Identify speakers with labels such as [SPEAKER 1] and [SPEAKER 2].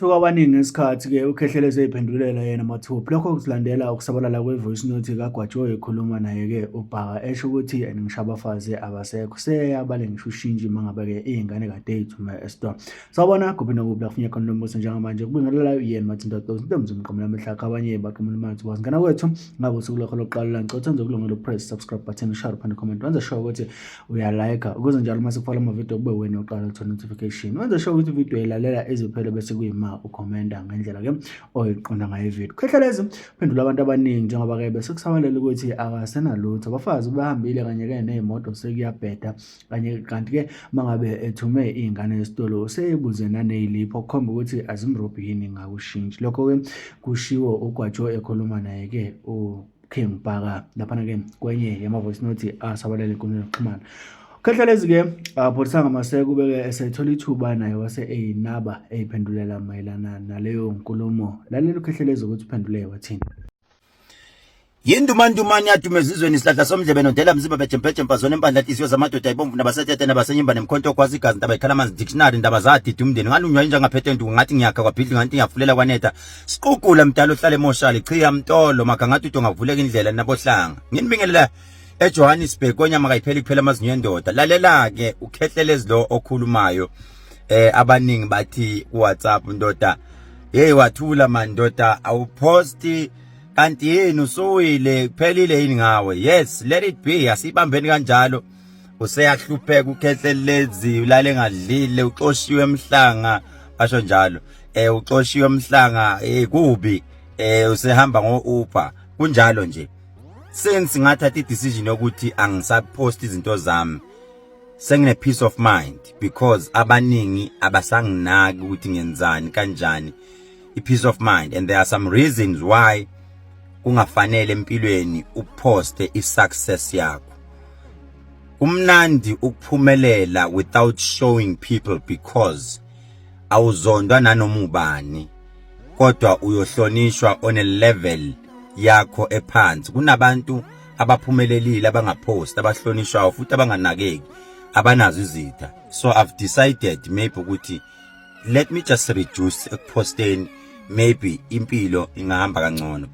[SPEAKER 1] Abaningi ngesikhathi-ke uKhehleleze ey'phendulela yena mathupha. Lokho kulandela ukusabalala kwe-voice note kaGwajoyi ekhuluma naye-ke uBhaka esho ukuthi ngisho abafazi abasekho. Seyabale ngisho ushintshe uma ngabe-ke iy'ngane kade ey'thume esitolo. Sawubona kuphi nokuphi la kufunye khona lo mbuso njengamanje. Kubingelela yena Mathinta Toes. Into emzini mqomo lamehlakha abanye baqomela imali wazi. Ngana kwethu ngabe usuku lakho lokuqala la ngicela uzenze ukulungela upress subscribe button ushare phana comment. Wenze sure ukuthi uyalike ukuze njalo uma sikufaka amavidiyo kube wena oqala ukuthola notification. Wenze sure ukuthi ividiyo ilalela eziphele bese kuyima ukhomenda ngendlela ke oyiqonda ngayo ivideo. Khehlalezi phendula abantu abaningi njengoba ke bese kusabalela ukuthi akasenalutho. Abafazi bahambile kanye ke nezimoto sekuyabheda kanye kanti ke mangabe ethume izingane esitolo seyibuze nanezilipho okukhomba ukuthi azimrobhi yini ngakushintsha. Lokho ke kushiwo uGwajoyi ekhuluma naye ke King Bhaka lapha ke kwenye yama voice note asabalela inkulumo yokuxhumana. Khehlalezi-ke apholisanga amaseko ubeke esethola ithuba naye wase eyinaba eyiphendulela mayelana naleyo nkulumo. Lalela uKhehlelezi ukuthi uphendule wathini.
[SPEAKER 2] Yindumandumane yadume ezweni isihlahla somdlebe nodela mzimba bejempejempa zona empandla inhliziyo zamadoda ibomvu nabasethethe nabasenyimba nemkhonto kwazi igazi ndaba ikhala amanzi dictionary ndaba zadidi umndeni ngalunywa njengaphethe nduku ngathi ngiyakha kwabhidli ngathi ngiyafulela kwanetha siqugula mdala ohlale emoshali chiya mtolo maka ngathi uto ngavuleka indlela nabohlanga nginibingelela eJohannesburg konyama kayipheli kuphela amazinyo endoda. Lalela ke uKhehlelezi lo okhulumayo abaningi bathi WhatsApp ndoda hey wathula man ndoda awuposti kanti yini usuwile kuphelile yini ngawe. Yes, let it be, asibambeni kanjalo. Useyahlupheka uKhehlelezi ulale ngadlile uxoshiwe emhlanga basho njalo. Uxoshiwe emhlanga kubi usehamba ngo-Uber kunjalo nje. Since ngathatha i-decision yokuthi angisapost izinto zami sengine peace of mind because abaningi abasanginaki ukuthi ngenzani kanjani i-peace of mind, and there are some reasons why kungafanele empilweni uposte i-success yakho. Kumnandi ukuphumelela without showing people because awuzondwa nanoma ubani kodwa uyohlonishwa on a level yakho ephansi. Kunabantu abaphumelelile abangapost abahlonishwayo futhi abanganakeki abanazo izitha. So I've decided maybe ukuthi let me just reduce posting, maybe impilo ingahamba kangcono.